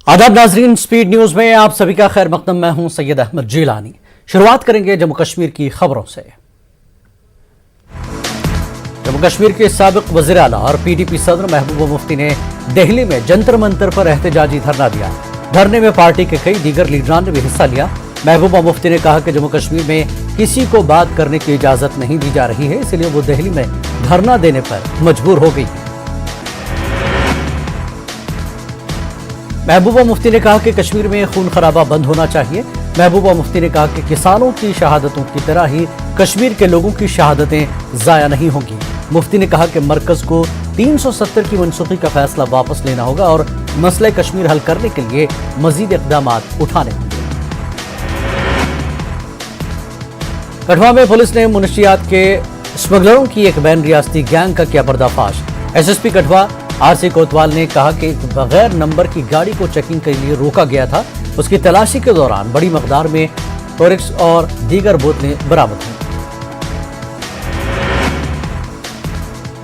आदाब नाजरीन, speed news में आप सभी का खैर मकदम। मैं हूं सैयद अहमद जिलानी। शुरुआत करेंगे जम्मू कश्मीर की खबरों से। जम्मू कश्मीर के साबिक वज़ीर आला और पीडीपी सदर महबूबा मुफ्ती ने दिल्ली में जंतर मंतर पर एहतजाजी धरना दिया। धरने में पार्टी के कई दीगर लीडरान ने भी हिस्सा लिया। महबूबा मुफ्ती ने कहा कि जम्मू कश्मीर में किसी को बात करने की इजाजत नहीं दी जा रही है, इसलिए वो दिल्ली में धरना देने पर मजबूर हो गई है। महबूबा मुफ्ती ने कहा कि कश्मीर में खून खराबा बंद होना चाहिए। महबूबा मुफ्ती ने कहा कि किसानों की शहादतों की तरह ही कश्मीर के लोगों की शहादतें जाया नहीं होंगी। मुफ्ती ने कहा कि मरकज को 370 की मनसूखी का फैसला वापस लेना होगा और मसले कश्मीर हल करने के लिए मजीद इक़दाम उठाने होंगे। कठुआ में पुलिस ने मुनशियात के स्मगलरों की एक बैन रियासती गैंग का किया पर्दाफाश। एसएसपी कठुआ आरसी कोतवाल ने कहा कि बगैर नंबर की गाड़ी को चेकिंग के लिए रोका गया था। उसकी तलाशी के दौरान बड़ी मकदार में टोरिक्स और दीगर बोतलें बरामद हुई।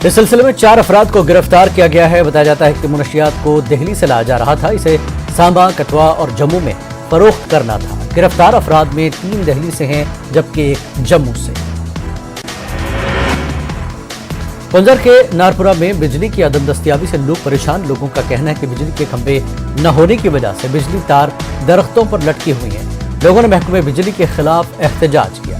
इस सिलसिले में 4 अफराद को गिरफ्तार किया गया है। बताया जाता है कि मुनशियात को दिल्ली से लाया जा रहा था। इसे सांबा, कठुआ और जम्मू में फरोख्त करना था। गिरफ्तार अफराद में 3 दिल्ली से हैं जबकि 1 जम्मू से। पंजर के नारपुरा में बिजली की अदम दस्तियाबी से लोग परेशान। लोगों का कहना है कि बिजली के खंभे न होने की वजह से बिजली तार दरख्तों पर लटकी हुई हैं। लोगों ने महकमे बिजली के खिलाफ एहतजाज किया।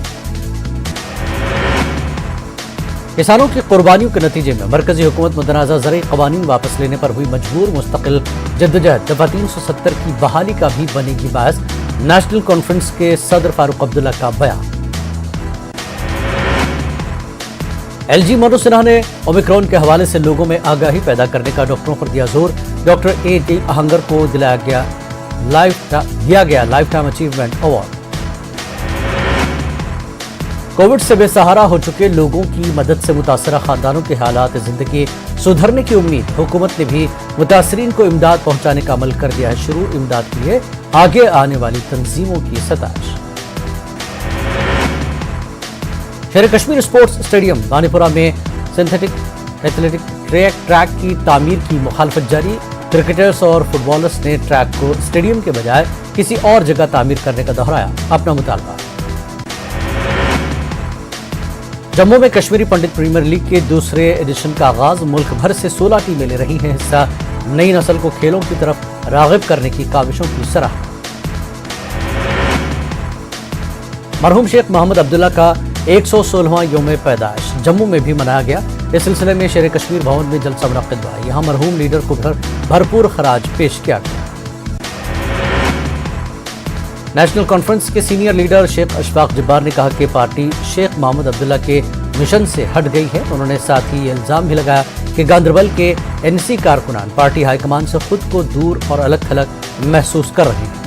किसानों की कुर्बानियों के नतीजे में मरकजी हुकूमत मुतनाज़ा ज़रई क़वानीन वापस लेने पर हुई मजबूर। मुस्तकिल जद्दोजहद दफ़ा 370 की बहाली का भी बनेगी बायस। नेशनल कॉन्फ्रेंस के सदर फारूक अब्दुल्ला का बयान। एलजी मनोज सिन्हा ने ओमिक्रॉन के हवाले से लोगों में आगाही पैदा करने का डॉक्टरों पर दिया जोर। डॉक्टर ए.टी. आहंगर को दिया गया life time achievement award. Covid से बेसहारा हो चुके लोगों की मदद से मुतासरा खानदानों के हालात जिंदगी सुधरने की उम्मीद। हुकूमत ने भी मुतासरीन को इमदाद पहुंचाने का अमल कर दिया है शुरू। इमदाद के लिए आगे आने वाली तंजीमों की सताइश। शेर कश्मीर स्पोर्ट्स स्टेडियम बानीपुरा में सिंथेटिक एथलेटिक ट्रैक की तामीर की मुखालफत जारी। क्रिकेटर्स और फुटबॉलर्स ने ट्रैक को स्टेडियम के बजाय किसी और जगह तामीर करने का दोहराया अपना मुतालबा। जम्मू में कश्मीरी पंडित प्रीमियर लीग के दूसरे एडिशन का आगाज। मुल्क भर से 16 टीमें ले रही हैं हिस्सा। नई नस्ल को खेलों की तरफ राग़िब करने की काविशों की सराहना। मरहूम शेख मोहम्मद अब्दुल्ला का 116वां यौम पैदाइश जम्मू में भी मनाया गया। इस सिलसिले में शेर कश्मीर भवन में जलसा मुनक्किद हुआ। यहाँ मरहूम लीडर को भरपूर खराज पेश किया गया। नेशनल कॉन्फ्रेंस के सीनियर लीडर शेख अशफाक जब्बार ने कहा कि पार्टी शेख मोहम्मद अब्दुल्ला के मिशन से हट गई है। उन्होंने साथ ही ये इल्जाम भी लगाया कि गांदरबल के एनसी कारकुनान पार्टी हाईकमान से खुद को दूर और अलग थलग महसूस कर रहे हैं।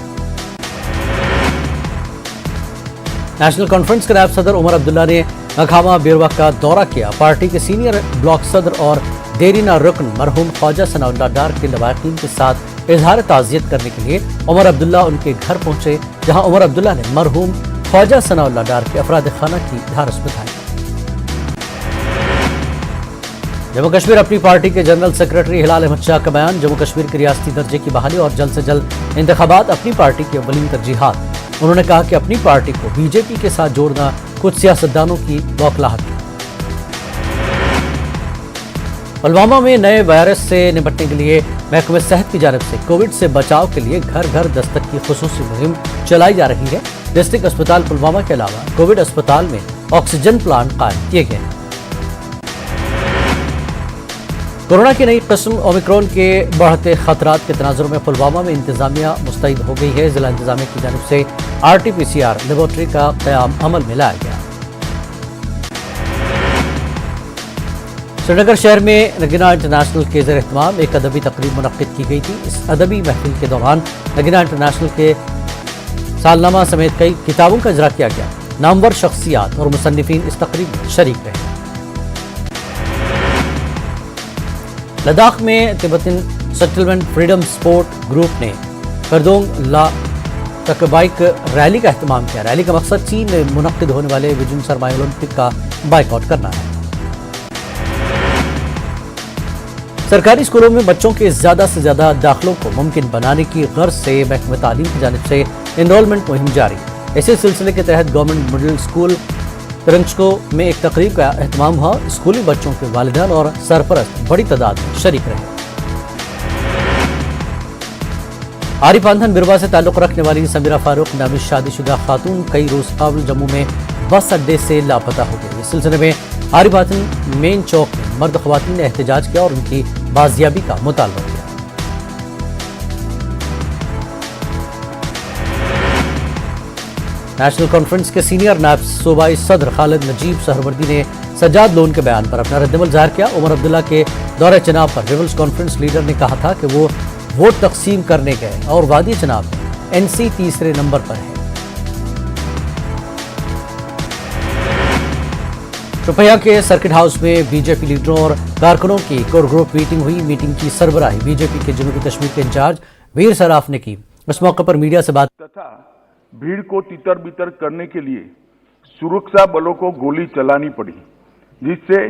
नेशनल कॉन्फ्रेंस के नायब सदर उमर अब्दुल्ला ने मखामा बेरवा का दौरा किया। पार्टी के सीनियर ब्लॉक सदर और देरीना रुकन मरहूम ख्वाजा सनाउल्लाह डार के लवाकिन के साथ इजहार ताज़ियत करने के लिए उमर अब्दुल्ला उनके घर पहुंचे, जहां उमर अब्दुल्ला ने मरहूम ख्वाजा सनाउल्लाह डार के अफराद खाना की ढारस बधाई। जम्मू कश्मीर अपनी पार्टी के जनरल सेक्रेटरी हिलाल अहमद शाह का बयान। जम्मू कश्मीर के रियासती दर्जे की बहाली और जल्द से जल्द इंतखाबात अपनी पार्टी की अव्वलीन तरजीहात। उन्होंने कहा कि अपनी पार्टी को बीजेपी के साथ जोड़ना कुछ सियासतदानों की बौखलाहट है। पुलवामा में नए वायरस से निपटने के लिए महकमे सेहत की जानिब से कोविड से बचाव के लिए घर घर दस्तक की खुसूसी मुहिम चलाई जा रही है। डिस्ट्रिक्ट अस्पताल पुलवामा के अलावा कोविड अस्पताल में ऑक्सीजन प्लांट कायम किए गए। कोरोना की नई किस्म ओमिक्रॉन के बढ़ते खतरात के तनाजुर में पुलवामा में इंतजामिया मुस्तैद हो गई है। जिला इंतजामिया की जानिब से RT-PCR लेबोरेटरी का क़याम अमल में लाया गया। श्रीनगर शहर में नगीना इंटरनेशनल के ज़ेर एहतमाम एक अदबी तकरीब मुनक्किद की गई थी। इस अदबी महफिल के दौरान नगीना इंटरनेशनल के सालनामा समेत कई किताबों का इजरा किया गया। नामवर शख्सियात और मुसन्निफीन इस तकरीब में शरीक रहे। लद्दाख में Tibetan settlement freedom sport group ने करदोंग ला तक बाइक रैली का एहतमाम किया। रैली का मकसद चीन में मुनक्किद होने वाले विजन सरमाया ओलंपिक का बाइकआउट करना है। सरकारी स्कूलों में बच्चों के ज्यादा से ज्यादा दाखिलों को मुमकिन बनाने की गर्ज से महकमा तालीम की जानिब से एनरोलमेंट मुहिम जारी। इसी सिलसिले के तहत गवर्नमेंट मिडिल स्कूल तरंचको में एक तकरीब का एहतमाम हुआ। स्कूली बच्चों के वालिदैन और सरपरस्त बड़ी तादाद में शरीक रहे। आरिपांधन बिरवा से ताल्लुक रखने वाली समीरा फारूक नामी शादीशुदा खातून कई रोज कबल जम्मू में बस अड्डे से लापता हो गई। इस सिलसिले में आरिपांधन मेन चौक में मर्द खवातीन ने एहतजाज किया और उनकी बाजियाबी का मुतालबा किया। नेशनल कॉन्फ्रेंस के सीनियर नायब सूबाई सदर खालिद नजीब सहरवर्दी ने सज्जाद लोन के बयान पर अपना रद्दमल जाहिर किया। उमर अब्दुल्ला के दौरे चनाब पर पीपल्स कॉन्फ्रेंस लीडर ने कहा था कि वो वोट तकसीम करने गए और वादी चनाब में एनसी तीसरे नंबर पर है। शुपैया के सर्किट हाउस में बीजेपी लीडरों और कारकुनों की कोर ग्रुप मीटिंग हुई। मीटिंग की सरबराही बीजेपी के जनूबी कश्मीर के इंचार्ज वीर सराफ ने की। इस मौके पर मीडिया से बात तथा भीड़ को तितर बितर करने के लिए सुरक्षा बलों को गोली चलानी पड़ी, जिससे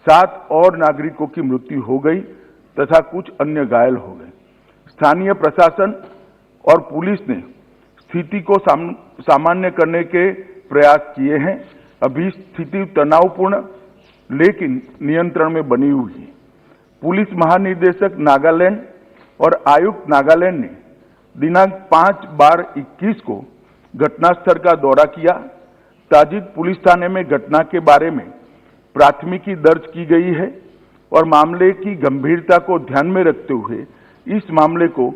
7 और नागरिकों की मृत्यु हो गई तथा कुछ अन्य घायल हो गए। स्थानीय प्रशासन और पुलिस ने स्थिति को सामान्य करने के प्रयास किए हैं। अभी स्थिति तनावपूर्ण लेकिन नियंत्रण में बनी हुई है। पुलिस महानिदेशक नागालैंड और आयुक्त नागालैंड ने दिनांक 5/12/21 को घटनास्थल का दौरा किया। ताजिद पुलिस थाने में घटना के बारे में प्राथमिकी दर्ज की गई है और मामले की गंभीरता को ध्यान में रखते हुए इस मामले को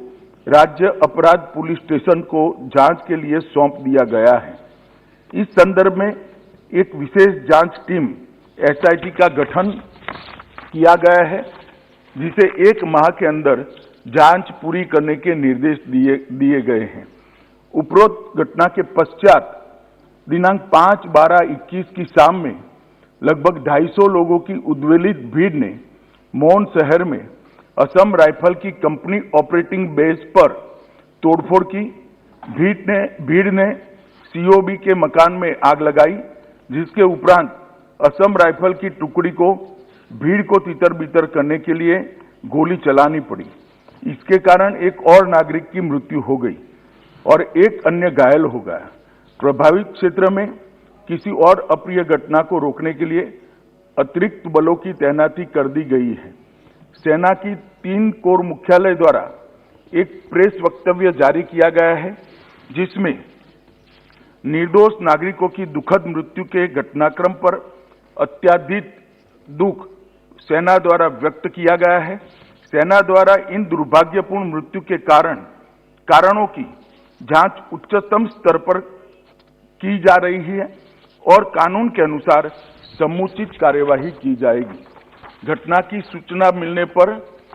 राज्य अपराध पुलिस स्टेशन को जांच के लिए सौंप दिया गया है। इस संदर्भ में एक विशेष जांच टीम एसआईटी का गठन किया गया है, जिसे 1 माह के अंदर जांच पूरी करने के निर्देश दिए गए हैं। उपरोक्त घटना के पश्चात दिनांक 5/12/21 की शाम में लगभग 250 लोगों की उद्वेलित भीड़ ने मोन शहर में असम राइफल की कंपनी ऑपरेटिंग बेस पर तोड़फोड़ की। भीड़ ने सीओबी के मकान में आग लगाई, जिसके उपरांत असम राइफल की टुकड़ी को भीड़ को तितर बितर करने के लिए गोली चलानी पड़ी। इसके कारण एक और नागरिक की मृत्यु हो गई और एक अन्य घायल हो गया। प्रभावित क्षेत्र में किसी और अप्रिय घटना को रोकने के लिए अतिरिक्त बलों की तैनाती कर दी गई है। सेना की 3 कोर मुख्यालय द्वारा एक प्रेस वक्तव्य जारी किया गया है, जिसमें निर्दोष नागरिकों की दुखद मृत्यु के घटनाक्रम पर अत्यधिक दुख सेना द्वारा व्यक्त किया गया है। सेना द्वारा इन दुर्भाग्यपूर्ण मृत्यु के कारणों की जांच उच्चतम स्तर पर की जा रही है और कानून के अनुसार समुचित कार्यवाही की जाएगी। घटना की सूचना मिलने पर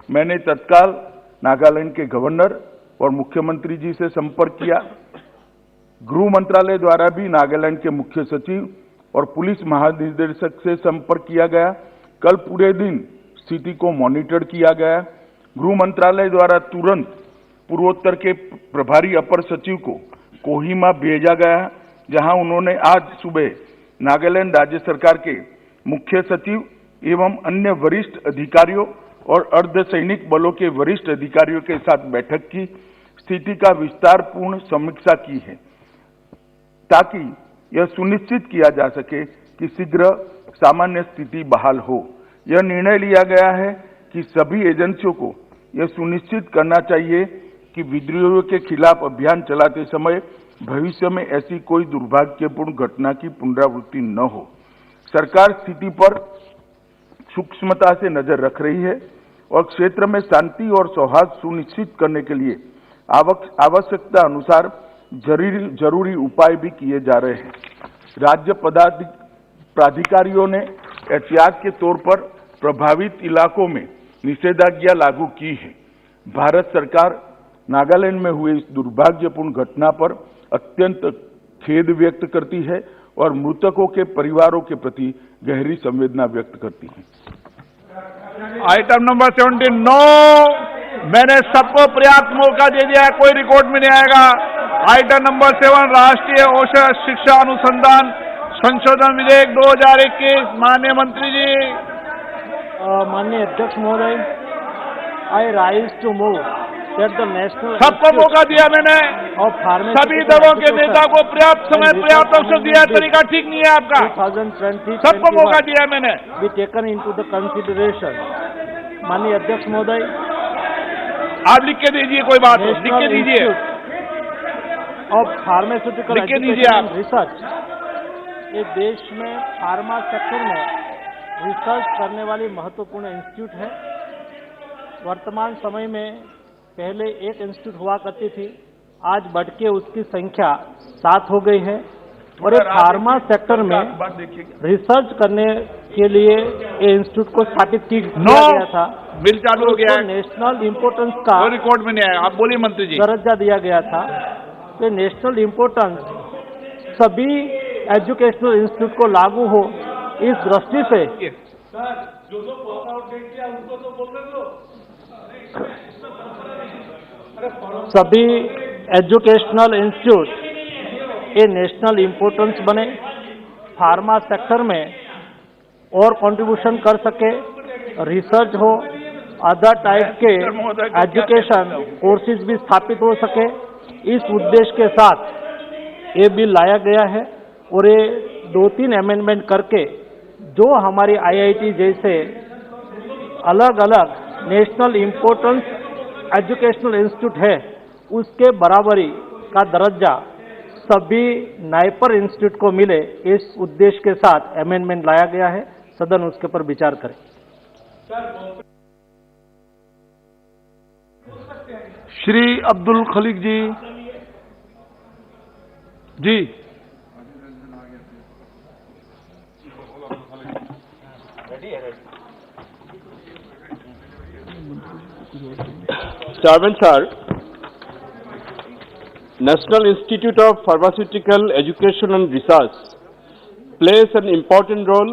मैंने तत्काल नागालैंड के गवर्नर और मुख्यमंत्री जी से संपर्क किया। गृह मंत्रालय द्वारा भी नागालैंड के मुख्य सचिव और पुलिस महानिदेशक से संपर्क किया गया। कल पूरे दिन स्थिति को मॉनिटर किया गया। गृह मंत्रालय द्वारा तुरंत पूर्वोत्तर के प्रभारी अपर सचिव को कोहिमा भेजा गया, जहां उन्होंने आज सुबह नागालैंड राज्य सरकार के मुख्य सचिव एवं अन्य वरिष्ठ अधिकारियों और अर्धसैनिक बलों के वरिष्ठ अधिकारियों के साथ बैठक की स्थिति का विस्तारपूर्ण समीक्षा की है, ताकि यह सुनिश्चित किया जा सके कि शीघ्र सामान्य स्थिति बहाल हो। यह निर्णय लिया गया है कि सभी एजेंसियों को यह सुनिश्चित करना चाहिए कि विद्रोहियों के खिलाफ अभियान चलाते समय भविष्य में ऐसी कोई दुर्भाग्यपूर्ण घटना की पुनरावृत्ति न हो। सरकार स्थिति पर सूक्ष्मता से नजर रख रही है और क्षेत्र में शांति और सौहार्द सुनिश्चित करने के लिए आवश्यकता अनुसार जरूरी उपाय भी किए जा रहे हैं। राज्य प्राधिकारियों ने एहतियात के तौर पर प्रभावित इलाकों में निषेधाज्ञा लागू की है। भारत सरकार नागालैंड में हुए इस दुर्भाग्यपूर्ण घटना पर अत्यंत खेद व्यक्त करती है और मृतकों के परिवारों के प्रति गहरी संवेदना व्यक्त करती है। आइटम नंबर 17 नो, मैंने सबको पर्याप्त मौका दे दिया है, कोई रिकॉर्ड में नहीं आएगा। आइटम नंबर 7 राष्ट्रीय औषध शिक्षा अनुसंधान संशोधन विधेयक 2021। माननीय मंत्री जी। माननीय अध्यक्ष महोदय, I rise to move that the National सबको मौका दिया मैंने, of Pharmaceutical सभी दलों के Education नेता को पर्याप्त समय पर्याप्त अवसर दिया है, तरीका ठीक नहीं है आपका, 2020 सबको मौका दिया है मैंने। be taken into the consideration. माननीय अध्यक्ष महोदय, आप लिख के दीजिए, कोई बात नहीं, लिख के दीजिए, ऑफ फार्मास्यूटिकल लिख के दीजिए आप। रिसर्च, ये देश में फार्मा सेक्टर में रिसर्च करने वाली महत्वपूर्ण इंस्टीट्यूट है। वर्तमान समय में पहले एक इंस्टीट्यूट हुआ करती थी, आज बढ़ के उसकी संख्या 7 हो गई है और ये फार्मा सेक्टर में रिसर्च करने के लिए ये इंस्टीट्यूट को स्थापित किया गया था। बिल चालू हो गया है, नेशनल इम्पोर्टेंस का रिकॉर्ड में नहीं आया, आप बोलिए मंत्री जी। दर्जा दिया गया था। तो नेशनल इम्पोर्टेंस सभी एजुकेशनल इंस्टीट्यूट को लागू हो, इस दृष्टि से सभी एजुकेशनल इंस्टीट्यूट ये नेशनल इम्पोर्टेंस बने, फार्मा सेक्टर में और कंट्रीब्यूशन कर सके, रिसर्च हो, अदर टाइप के एजुकेशन कोर्सेज भी स्थापित हो सके। इस उद्देश्य के साथ ये बिल लाया गया है और ये 2-3 अमेंडमेंट करके जो हमारी आईआईटी जैसे अलग अलग नेशनल इम्पोर्टेंस एजुकेशनल इंस्टीट्यूट है उसके बराबरी का दर्जा सभी नाइपर इंस्टीट्यूट को मिले, इस उद्देश्य के साथ अमेंडमेंट लाया गया है। सदन उसके पर विचार करे। श्री अब्दुल खलीक जी जी। Chairman sir, National Institute of Pharmaceutical Education and Research plays an important role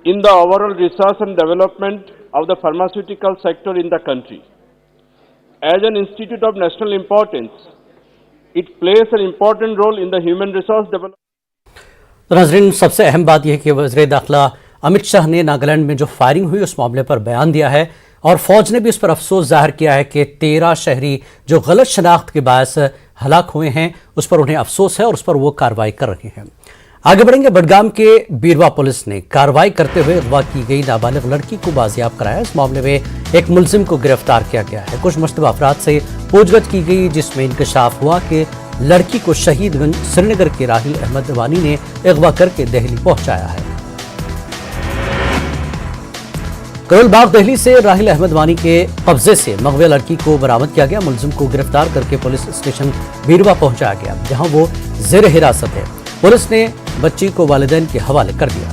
in the overall research and development of the pharmaceutical sector in the country. As an institute of national importance, it plays an important role in the human resource development. तो नाज़रीन, सबसे अहम बात यह है कि वज़ीर दाखिला अमित शाह ने नागालैंड में जो फायरिंग हुई उस मामले पर बयान दिया है और फौज ने भी इस पर अफसोस जाहिर किया है कि 13 शहरी जो गलत शनाख्त के बायस हलाक हुए हैं उस पर उन्हें अफसोस है और उस पर वो कार्रवाई कर रहे हैं। आगे बढ़ेंगे। बडगाम के बीरवा पुलिस ने कार्रवाई करते हुए अगवा की गई नाबालिग लड़की को बाजियाब कराया। इस मामले में एक मुलजिम को गिरफ्तार किया गया है। कुछ मुश्तबा अफराद से पूछगछ की गई जिसमें इंकशाफ हुआ कि लड़की को शहीदगंज श्रीनगर के राहिल अहमद वानी ने अगवा करके दिल्ली पहुंचाया है। करोल बाग दिल्ली से राहिल अहमद वानी के कब्जे से मगवे लड़की को बरामद किया गया। मुलजिम को गिरफ्तार करके पुलिस स्टेशन बीरवा पहुंचाया गया जहां वो जेर हिरासत है। पुलिस ने बच्ची को वालिदैन के हवाले कर दिया।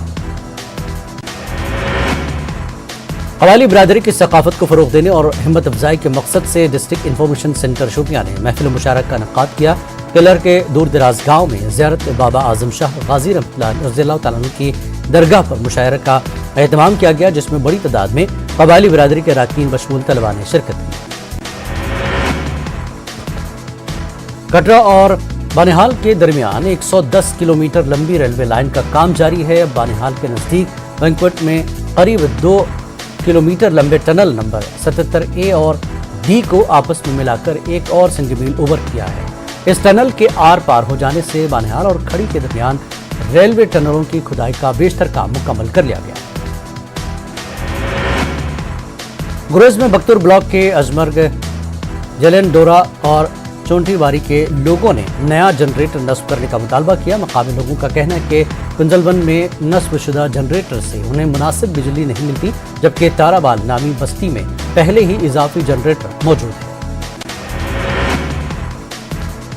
कबायली बिरादरी की सकाफत को फरोग देने और हिम्मत अफजाई के मकसद से डिस्ट्रिक्ट इंफॉर्मेशन सेंटर शोपियां ने महफिल मुशारक का इनेकाद किया। किलर के दूर दराज गाँव में ज़ियारत बाबा आजम शाह गाजी रज़ियल्लाहु तआला अन्हु की दरगाह पर मुशायरा का एहतमाम किया गया जिसमें बड़ी तादाद में कबायली बिरादरी के अरकान बशमूल तलबा ने शिरकत की। कटरा और बानिहाल के दरमियान 110 किलोमीटर लंबी रेलवे लाइन का काम जारी है। बानिहाल के नजदीक बैंकवेट में करीब 2 किलोमीटर लंबे टनल नंबर 77A और B को आपस में मिलाकर एक और संगमील ओवर किया है। इस टनल के आर पार हो जाने से बानिहाल और खड़ी के दरमियान रेलवे टनलों की खुदाई का बेशतर काम मुकम्मल कर लिया गया। गुरेज में बख्तूर ब्लॉक के अजमर्ग जलेंडोरा और चोंटीवारी के लोगों ने नया जनरेटर नस्ब करने का मुतालबा किया। मकामी लोगों का कहना है कि कुंजलबंद में नस्बशुदा जनरेटर से उन्हें मुनासिब बिजली नहीं मिलती, जबकि ताराबाल नामी बस्ती में पहले ही इजाफी जनरेटर मौजूद है।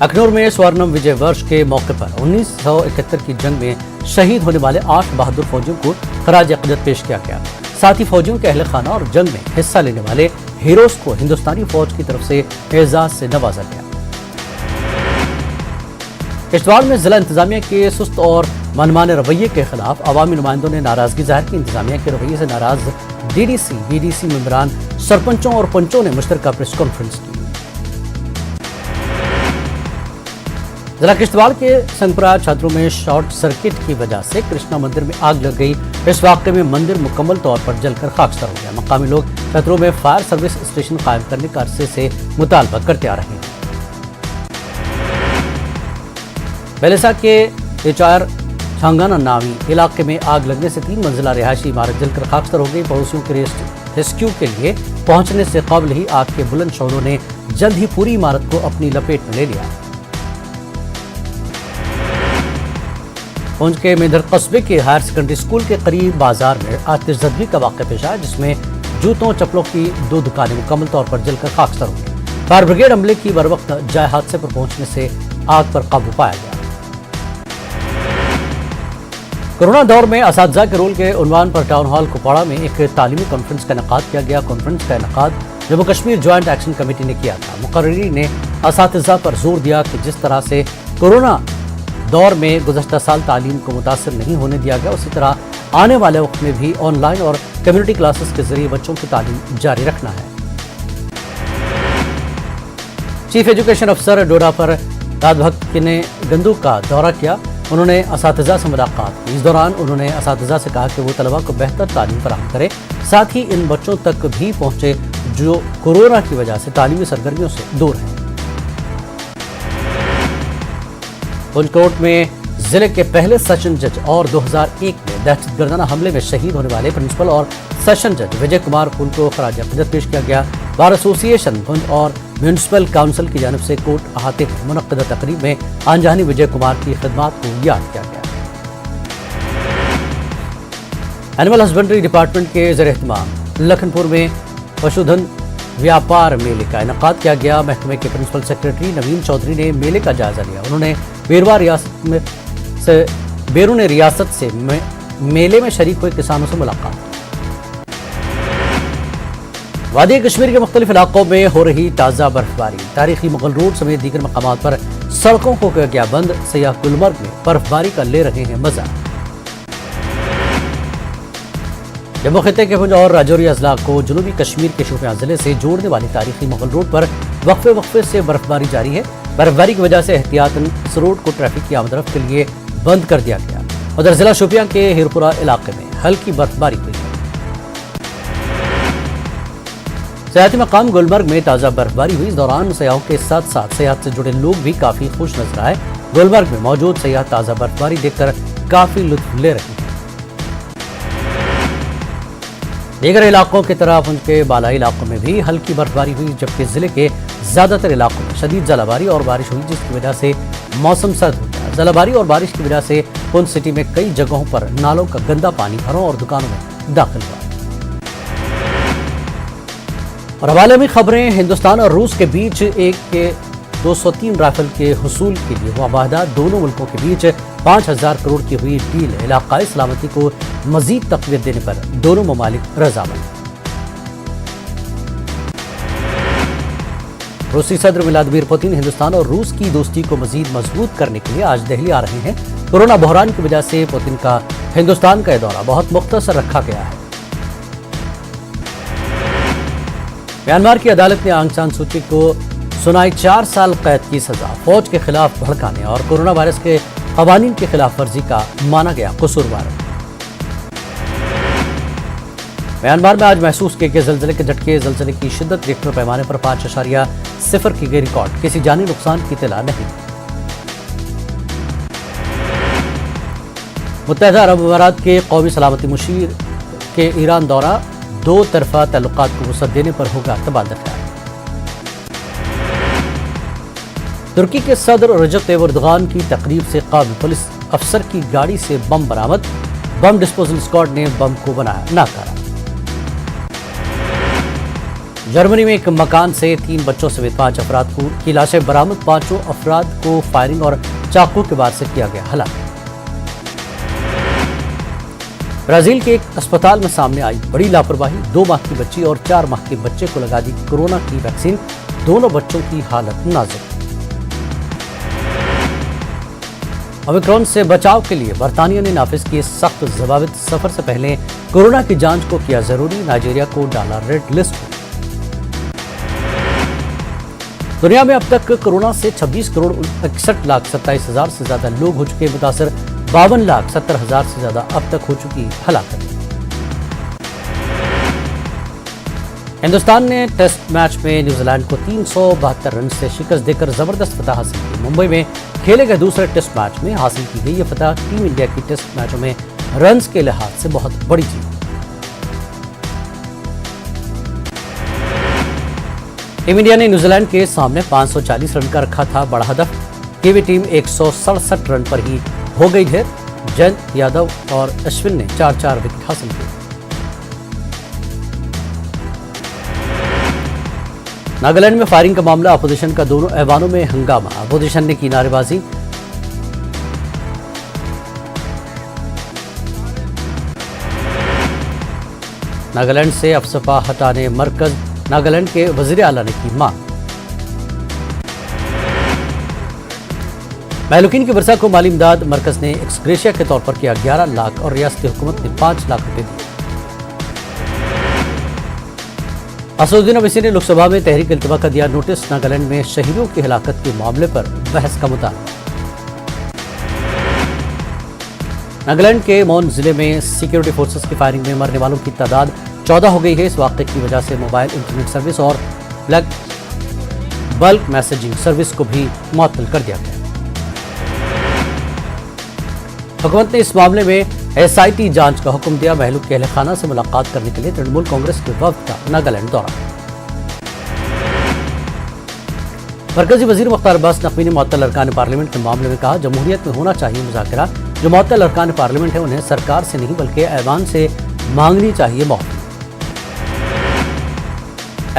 अखनूर में स्वर्णम विजय वर्ष के मौके पर 1971 की जंग में शहीद होने वाले 8 बहादुर फौजियों को खराज अक़ीदत पेश किया गया। साथ ही फौजियों के अहले खाना और जंग में हिस्सा लेने वाले हीरोज को हिंदुस्तानी फौज की तरफ से एजाज से नवाजा गया। किश्तवाड़ में जिला इंतजामिया के सुस्त और मनमाने रवैये के खिलाफ अवामी नुमाइंदों ने नाराजगी जाहिर की। इंतजामिया के रवैये से नाराज डीडीसी, बीडीसी मेंबरान, सरपंचों और पंचों ने मुश्तरका प्रेस कॉन्फ्रेंस की। जिला किश्तवाड़ के संगपुरा छात्रों में शॉर्ट सर्किट की वजह से कृष्णा मंदिर में आग लग गई। इस वाक़े में मंदिर मुकम्मल तौर पर जलकर खाकसार हो गया। मकामी लोग क्षेत्रों में फायर सर्विस स्टेशन कायम करने का अरसे से मुतालबा करते आ रहे हैं। बेलेसा के एचआर छांगाना नामी इलाके में आग लगने से 3 मंजिला रिहायशी इमारत जलकर खाकसर हो गई। पड़ोसियों के रेस्क्यू के लिए पहुंचने से कबल ही आग के बुलंद शोलों ने जल्द ही पूरी इमारत को अपनी लपेट में ले लिया। पुंछ के मेंढर कस्बे के हायर सेकेंडरी स्कूल के करीब बाजार में आतिशबाजी का वाक़या पेश आया, जिसमें जूतों चप्पलों की 2 दुकानें मुकम्मल तौर पर जलकर खाकसर हो गई। फायर ब्रिगेड अमले की बरवक्त जाए हादसे पर पहुंचने से आग पर काबू पाया गया। कोरोना दौर में असातिज़ा के रोल के उन्वान पर टाउन हॉल कुपवाड़ा में एक तालीमी कॉन्फ्रेंस का इनेकाद किया गया। कॉन्फ्रेंस का इनेकाद Jammu Kashmir joint action committee ने किया था। मुकर्रिरीन ने असातिज़ा पर जोर दिया कि जिस तरह से कोरोना दौर में गुज़श्ता साल तालीम को मुतासर नहीं होने दिया गया, उसी तरह आने वाले वक्त में भी ऑनलाइन और कम्युनिटी क्लासेस के जरिए बच्चों की तालीम जारी रखना है। चीफ एजुकेशन अफसर डोडा पर राजभक्त ने गंदू का दौरा किया। उन्होंने असातिज़ा से मुलाकात की। इस दौरान उन्होंने असातिज़ा से कहा कि वो तलबा को बेहतर तालीम फराहम करे, साथ ही इन बच्चों तक भी पहुंचे जो कोरोना की वजह से तालीमी सरगर्मियों से दूर हैं। पुंछकोट में जिले के पहले सेशन जज और 2001 में दहशतगर्दाना हमले में शहीद होने वाले प्रिंसिपल और सेशन जज विजय कुमार फूल को खराज अकीदत पेश किया गया। बार एसोसिएशन पुंछ और म्यूनिसिपल काउंसिल की जानिब से कोर्ट अहाते में मुनक्किदा तकरीब में अनजानी विजय कुमार की खिदमात को याद किया गया। एनिमल हस्बेंड्री डिपार्टमेंट के ज़ेर एहतमाम लखनपुर में पशुधन व्यापार मेले का इनेकाद किया गया। महकमे के प्रिंसिपल सेक्रेटरी नवीन चौधरी ने मेले का जायजा लिया। उन्होंने बैरून रियासत से मेले में शरीक हुए किसानों से मुलाकात की। वादी कश्मीर के मुख्तलिफ इलाकों में हो रही ताज़ा बर्फबारी, तारीखी मुगल रोड समेत दीगर मकामात पर सड़कों को किया गया बंद। सयाह गुलमर्ग में बर्फबारी का ले रहे हैं मजा। जम्मू खित्ते के पुंछ और राजौरी अजला को जनूबी कश्मीर के शोपियां जिले से जोड़ने वाली तारीखी मुगल रोड पर वक्फे से बर्फबारी जारी है। बर्फबारी की वजह से एहतियातन इस रोड को ट्रैफिक की आमदरफ्त के लिए बंद कर दिया गया। उधर जिला शोपियां के हिरपुरा इलाके में हल्की बर्फबारी हुई है। सयाहती मकाम गुलमर्ग में ताज़ा बर्फबारी हुई। इस दौरान सयाहों के साथ साथ सेहत से जुड़े लोग भी काफ़ी खुश नजर आए। गुलमर्ग में मौजूद सयाह ताज़ा बर्फबारी देखकर काफ़ी लुत्फ ले रहे हैं। दीगर इलाकों की तरह पुंछ के बालाई इलाकों में भी हल्की बर्फबारी हुई, जबकि जिले के ज़्यादातर इलाकों में शदीद जलाबारी और बारिश हुई, जिसकी वजह से मौसम सर्द हो गया। जलाबारी और बारिश की वजह से पुंछ सिटी में कई जगहों पर नालों का गंदा पानी घरों और दुकानों में दाखिल हुआ। और हवाले में खबरें, हिंदुस्तान और रूस के बीच एक के 203 राइफल के हुसूल के लिए हुआ वादा। दोनों मुल्कों के बीच 5000 करोड़ की हुई डील। इलाकाई सलामती को मजीद तक़वियत देने पर दोनों ममालिक रजामंद। रूसी सदर व्लादिमीर पुतिन हिंदुस्तान और रूस की दोस्ती को मजीद मजबूत करने के लिए आज दिल्ली आ रहे हैं। कोरोना बहरान की वजह से पुतिन का हिंदुस्तान का दौरा बहुत मुख्तसर रखा गया है। म्यांमार की अदालत ने आंग सान सू की को सुनाई 4 साल कैद की सजा। फौज के खिलाफ भड़काने और कोरोना वायरस के कवानीन की खिलाफ वर्जी का माना गया कसूरवार। म्यांमार में आज महसूस किए गए जल्जले के झटके। जल्जले की शिद्दत रिक्टर पैमाने पर 5.0 की गई रिकॉर्ड। किसी जानी नुकसान की इत्तला नहीं। मुत्तहिदा अरब अमारात के कौमी सलामती मुशीर के ईरान दौरा। 2 तरफा ताल्लुकात को वसअत देने पर होगा तबादला ख्याल। तुर्की के सदर रजब तैयब एर्दोगान की तकरीब से काबिल पुलिस अफसर की गाड़ी से बम बरामद। बम डिस्पोजल स्क्वाड ने बम को बनाया नाकारा। जर्मनी में एक मकान से 3 बच्चों समेत 5 अफराद की लाशें बरामद। 5 अफराद को फायरिंग और चाकू के वार से किया गया हलाक। ब्राजील के एक अस्पताल में सामने आई बड़ी लापरवाही। 2 माह की बच्ची और 4 माह के बच्चे को लगा दी कोरोना की वैक्सीन। दोनों बच्चों की हालत नाजुक। ओमिक्रॉन से बचाव के लिए बरतानिया ने नाफिज किए सख्त ज़वाबित। सफर से पहले कोरोना की जांच को किया जरूरी। नाइजीरिया को डाला रेड लिस्ट में। दुनिया में अब तक कोरोना से 26 करोड़ 61 लाख 27 हजार से ज्यादा लोग हो चुके मुतासर। 52 लाख 70 हजार से ज्यादा अब तक हो चुकी हलाकत। हिंदुस्तान ने टेस्ट मैच में न्यूजीलैंड को 372 रन से शिकस्त देकर जबरदस्त फतह हासिल की। मुंबई में खेले गए दूसरे टेस्ट मैच में हासिल की गई ये फतह टीम इंडिया की टेस्ट मैचों में रन्स के लिहाज से बहुत बड़ी जीत। टीम इंडिया ने न्यूजीलैंड के सामने 540 रन का रखा था बड़ा हदफ। कीवी टीम 167 रन पर ही हो गई ढेर। जयंत यादव और अश्विन ने 4-4 विकेट हासिल किए। नागालैंड में फायरिंग का मामला, अपोजिशन का दोनों ऐवानों में हंगामा। अपोजिशन ने की नारेबाजी। नागालैंड से अफसपा हटाने मरकज, नागालैंड के वजीर आला ने की मांग। महलुकीन की वर्षा को माली इमदाद, मरकज ने एक्सग्रेशिया के तौर पर किया 11 लाख और रियासती हुकूमत ने 5 लाख रुपए दिए। असदुद्दीन ओवैसी ने लोकसभा में तहरीक इल्तिमा का दिया नोटिस। नागालैंड में शहीदों की हिलाकत के मामले पर बहस का मुतालबा। नागालैंड के मौन जिले में सिक्योरिटी फोर्सेस की फायरिंग में मरने वालों की तादाद 14 हो गई है। इस वाक़े की वजह से मोबाइल इंटरनेट सर्विस और बल्क मैसेजिंग सर्विस को भी मुअत्तल कर दिया गया। हुकूमत ने इस मामले में एसआईटी जांच का हुक्म दिया। महलूक के अहलखाना से मुलाकात करने के लिए तृणमूल कांग्रेस के वफ्द का नागालैंड दौरा। मरकजी वजीर मुख्तार अब्बास नकवी ने मुअत्तल अरकान पार्लियामेंट के मामले में कहा, जमहूरियत में होना चाहिए मुज़ाकरा। जो मुअत्तल अरकान पार्लियामेंट है उन्हें सरकार से नहीं बल्कि ऐवान से मांगनी चाहिए माफी।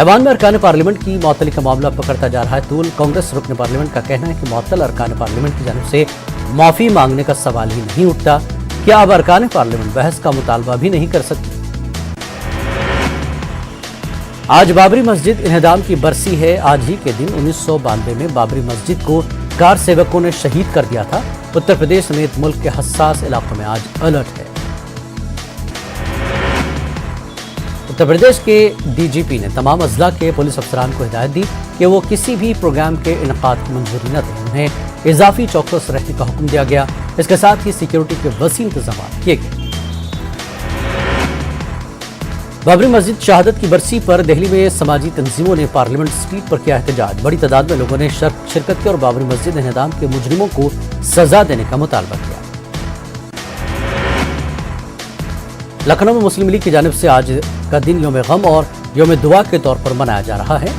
ऐवान में अरकान पार्लियामेंट की मुअत्तली का मामला पकड़ता जा रहा है तूल। कांग्रेस रुकन पार्लियामेंट का कहना है कि मुअत्तल अरकान पार्लियामेंट की जानिब से माफी मांगने का सवाल ही नहीं उठता। क्या अब अरकान पार्लियामेंट बहस का मुतालबा भी नहीं कर सकती? आज बाबरी मस्जिद इन्हदाम की बरसी है। आज ही के दिन 1992 में बाबरी मस्जिद को कार सेवकों ने शहीद कर दिया था। उत्तर प्रदेश समेत मुल्क के हसास इलाकों में आज अलर्ट है। उत्तर प्रदेश के डीजीपी ने तमाम अजला के पुलिस अफसरान को हिदायत दी कि वो किसी भी प्रोग्राम के इनकाद की मंजूरी न दें। उन्हें इजाफी चौकस रहने का हुक्म दिया गया। इसके साथ ही सिक्योरिटी के वसी इंतजाम किए गए। बाबरी मस्जिद शहादत की बरसी पर दिल्ली में समाजी तंजीमों ने पार्लियामेंट स्ट्रीट पर किया एहतजाज। बड़ी तादाद में लोगों ने शिरकत की और बाबरी मस्जिद इन्हदाम के मुजरिमों को सजा देने का मुतालबा किया। लखनऊ में मुस्लिम लीग की जानिब से आज का दिन यौम गम और यौम दुआ के तौर पर मनाया जा रहा है।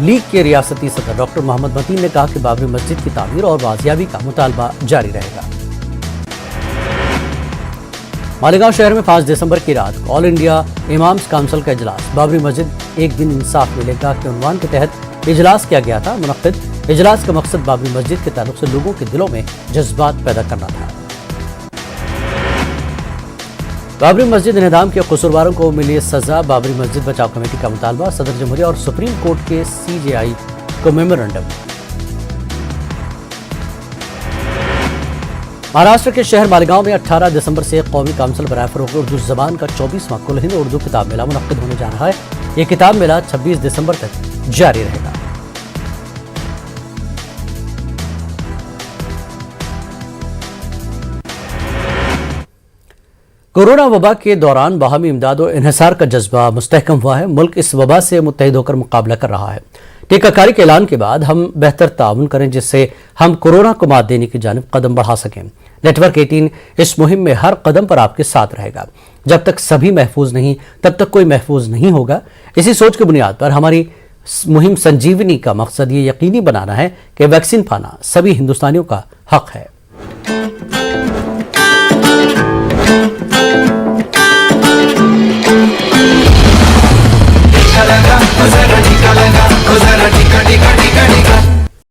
लीग के रियासती सदर डॉक्टर मोहम्मद मतीन ने कहा कि बाबरी मस्जिद की तामीर और बाजियाबी का मुतालबा जारी रहेगा। मालेगांव शहर में 5 दिसंबर की रात ऑल इंडिया इमाम्स काउंसिल का इजलास, बाबरी मस्जिद एक दिन इंसाफ मिलेगा के उन्वान के तहत इजलास किया गया था। मुनक्किद इजलास का मकसद बाबरी मस्जिद के ताल्लुक से लोगों के दिलों में जज्बात पैदा करना था। बाबरी मस्जिद इन्हदाम के कसूरवारों को मिली सजा, बाबरी मस्जिद बचाव कमेटी का मुतालबा, सदर जमहूरिया और सुप्रीम कोर्ट के सीजेआई को मेमोरेंडम। महाराष्ट्र के शहर मालेगांव में 18 दिसंबर से कौमी काउंसिल बराए फरोग़ उर्दू ज़बान का 24वां कुल हिंद उर्दू किताब मेला मुनक्किद होने जा रहा है। यह किताब मेला 26 दिसंबर तक जारी रहेगा। कोरोना वबा के दौरान बाहमी इमदाद और इन्हिसार का जज्बा मुस्तहकम हुआ है। मुल्क इस वबा से मुत्तहिद होकर मुकाबला कर रहा है। टीकाकारी के ऐलान के बाद हम बेहतर ताउन करें जिससे हम कोरोना को मात देने की जानिब कदम बढ़ा सकें। नेटवर्क 18 इस मुहिम में हर कदम पर आपके साथ रहेगा। जब तक सभी महफूज नहीं तब तक कोई महफूज नहीं होगा। इसी सोच की बुनियाद पर हमारी मुहिम संजीवनी का मकसद ये यकीनी बनाना है कि वैक्सीन पाना सभी हिंदुस्तानियों का हक है। टीका लगा, ओ जरा टीका लगा, ओ जरा टीका टीका टीका टीका।